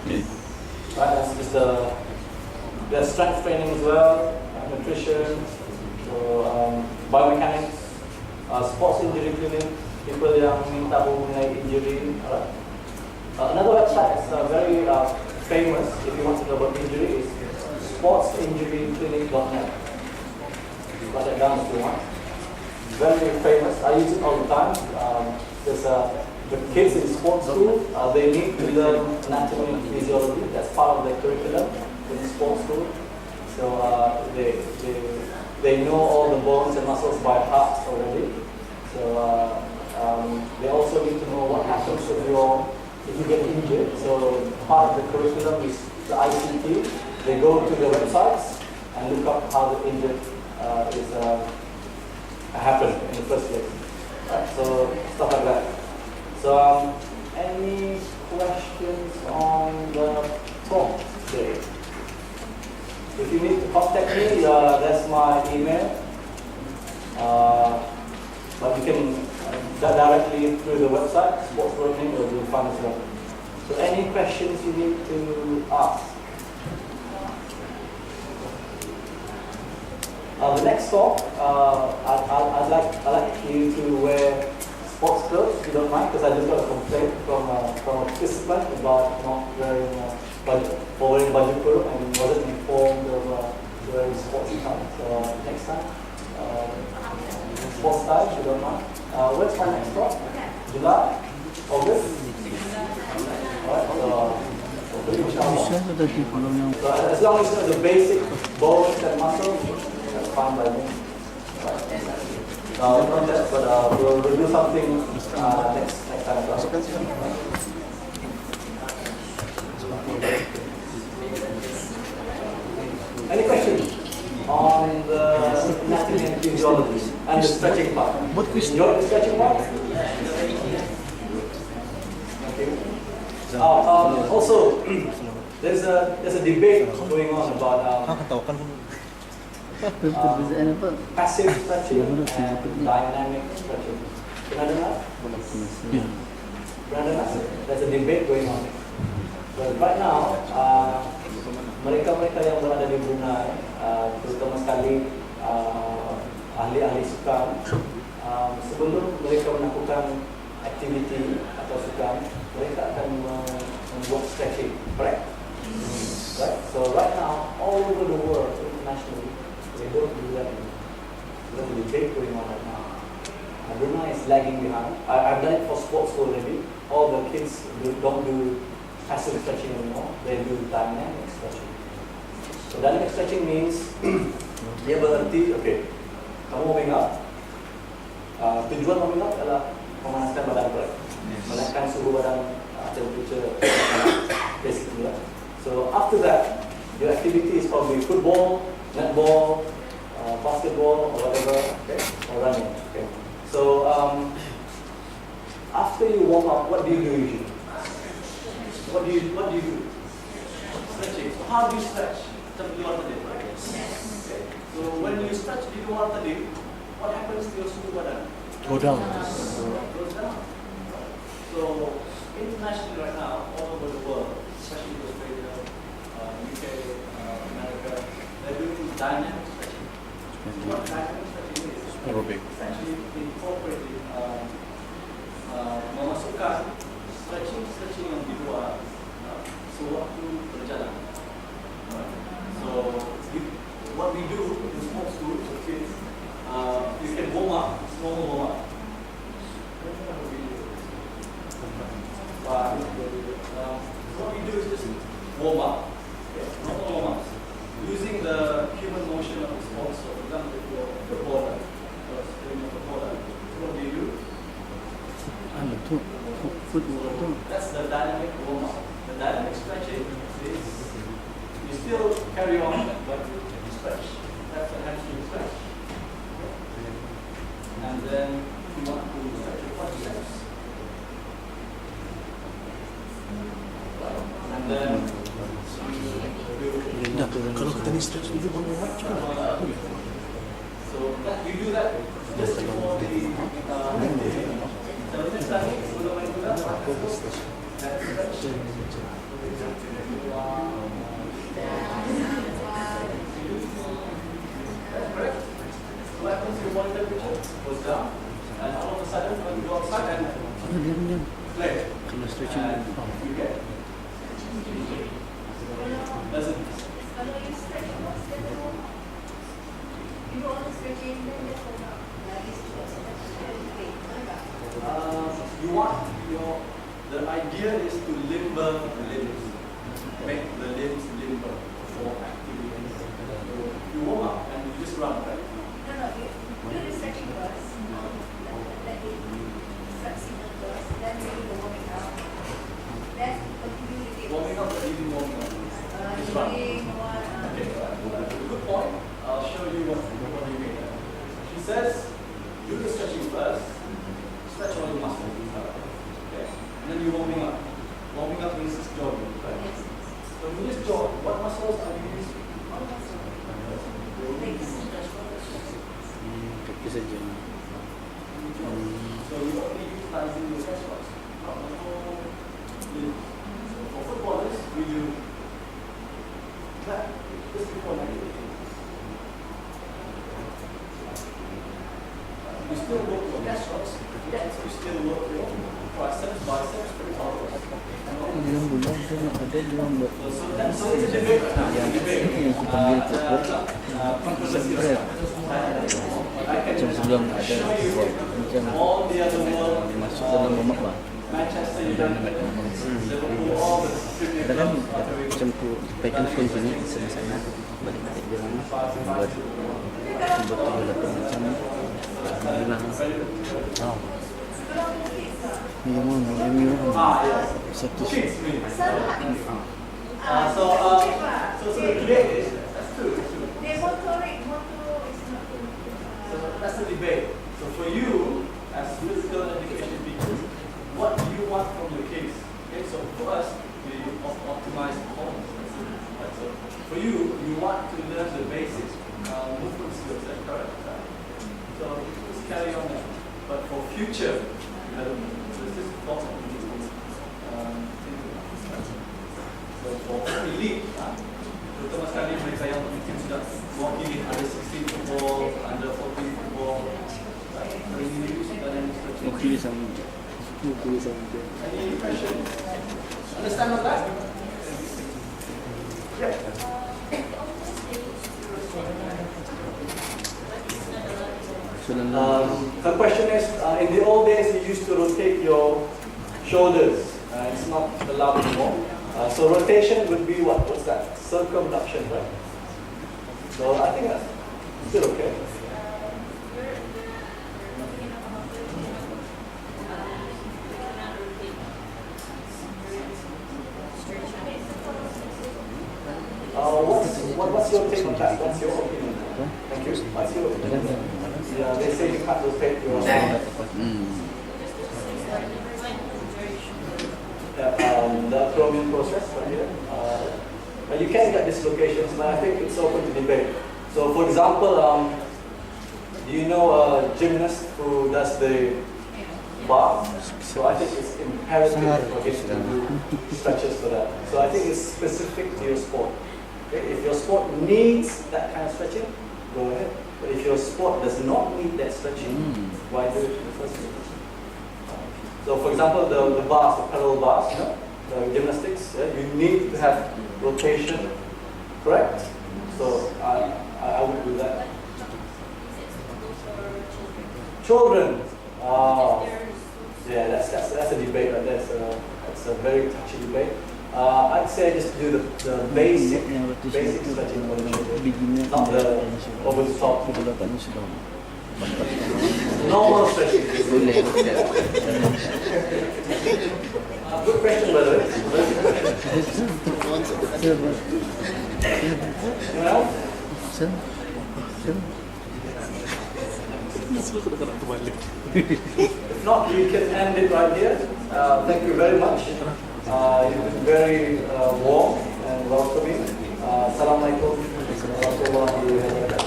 Right, that's just there's strength training as well, nutrition, so biomechanics, sports injury clinic, people yang ingin tahu mengenai injury. Alright. Another website is very famous if you want to know about injury is sportsinjuryclinic.net. You got that down if you want. Very famous. I use it all the time. There's the kids in sports school, they need to learn anatomy and physiology. That's part of their curriculum in sports school. So they know all the bones and muscles by heart already. So they also need to know what happens if you get injured. So part of the curriculum is the ICT. They go to the websites and look up how the injury happened in the first place. Right, so stuff like that. So any questions on the talk today? If you need to contact me, that's my email. But you can directly through the website, sports learning, or you'll find as well. So any questions you need to ask? The next talk, I'd like you to wear sports clothes, if you don't mind, because I just got a complaint from a participant about not wearing baju kurung and wasn't informed of wearing sports attire. So next time, sports style, if you don't mind. When's my next talk? July? August? Alright, so as long as you know the basic bones and muscles, that's fine by me. Not that, but we'll do something next time as well. Any questions on the anatomy and physiology and the stretching part? What question? Your stretching part? Okay. Also, there's a debate going on about passive stretching and dynamic stretching. Pernah dengar? Pernah dengar? There's a debate going on. But right now, mereka-mereka yang berada di Brunei, terutama sekali ahli-ahli sukan, sebelum mereka melakukan aktiviti atau sukan, mereka akan membuat stretching, correct? Right? So right now, all over the world, internationally, they don't do that anymore. There's a debate going on right now. Brunei is lagging behind. I've done it for sports already. All the kids don't do passive stretching anymore. They do dynamic stretching. So dynamic stretching means dia berarti, okay, kamu warming up. Tujuan warming up adalah memanaskan badan, correct? Menaikkan suhu badan, temperature, basically. So after that, your activity is probably football, netball, basketball, or whatever, okay, or running. Okay. So after you warm up, what do you do usually? What do you do? Stretching. So how do you stretch? Seperti orang tadi, right? Okay. So when you stretch di luar tadi, what happens to your suhu badan? Go down. Goes down. So internationally right now, all over the world, especially Australia, UK, America, they're doing dynamic stretching. What dynamic stretching is? Aerobic. Essentially incorporating, memasukkan stretching yang di luar sewaktu berjalan. So what we do in sports school for kids, you can warm up, small warm up. What we do is just warm up, okay, normal warm up, using the human motion of the sports. So for example, if you're a footballer, what do you do? That's the dynamic warm up. The dynamic stretching is you still carry on, but you stretch. That's the hamstring stretch. And then you want to stretch your quadriceps. And then Kalau kita ni stretch dulu bangun macam mana? so you do that just before the so next time sebelum main bola, Correct? What happens if your body temperature goes down, and all of a sudden when you go outside and play, Kena stretching. you get doesn't. Kalau you stretch first, then you do all the stretching, then just hold up. You want the idea is to limber the limbs, make the limbs limber for activity. You warm up and you just run, right? No, you do the stretching first. Let it start signal first, then you do the warming up. Then continue with it. Warming up or even warming up? Just run. Okay, good point. I'll show you what you mean. She says, do the stretching first, stretch all the muscles. Okay, and then you're warming up. Warming up means it's jogging, right? Yes. So when you just jog, what muscles are you using? All muscles. Legs. Kaki saja. So you're only utilizing your chest muscles, not the whole limb. So for footballers, we do that just before 90 days. You still work your gastrocks, yet you still work your triceps, biceps, pectorals. Dalam bulan tu nak ada dalam So it's a debate right now. It's a debate. seberat. Macam sebelum ada buat macam All the other world, masuk dalam mamak lah. Manchester United, Liverpool, all the Premier Kadang clubs. macam tu pegang phone sini sana-sana balik-balik dia orang buat tu macam hilang. Oh. Yang satu. Kids, mean. So the debate is, that's true. The motoric, motor is not good. So that's the debate. So for you, as physical education teachers, what do you want from your kids? Okay, so for us, we optimize performance. Right? So for you, you want to learn the basic movement skills, that's correct? Right? So just carry on that. But for future development, so this is important to think about. So for elite, terutama sekali mereka yang mungkin sudah working in under 16 football, under 14 football, Mukli sama. Any question? Understand on that? Yeah. The question is, in the old days you used to rotate your shoulders. It's not allowed anymore. So rotation would be what? What's that? Circumduction, right? So I think that's still okay. What's your take on that? What's your opinion? Thank you. What's your opinion? Yeah, they say you can't rotate your the acromion process right here. You can get dislocations, but I think it's open to debate. So, for example, do you know a gymnast who does the bar? So I think it's imperative for him to do stretches for that. So I think it's specific to your sport. Okay? If your sport needs that kind of stretching, go ahead. But if your sport does not need that stretching, why do it in the first place? So for example, the bars, the parallel bars, you know, the gymnastics, you need to have rotation, correct? So I would do that. Children, yeah, that's a debate right there. That's a very touchy debate. I'd say just do the basic stretching for the children, not the over the top. Normal stretching. Good question, by the way. Anyone else? If not, we can end it right here. Thank you very much. You've been very warm and welcoming. Assalamualaikum warahmatullahi wabarakatuh.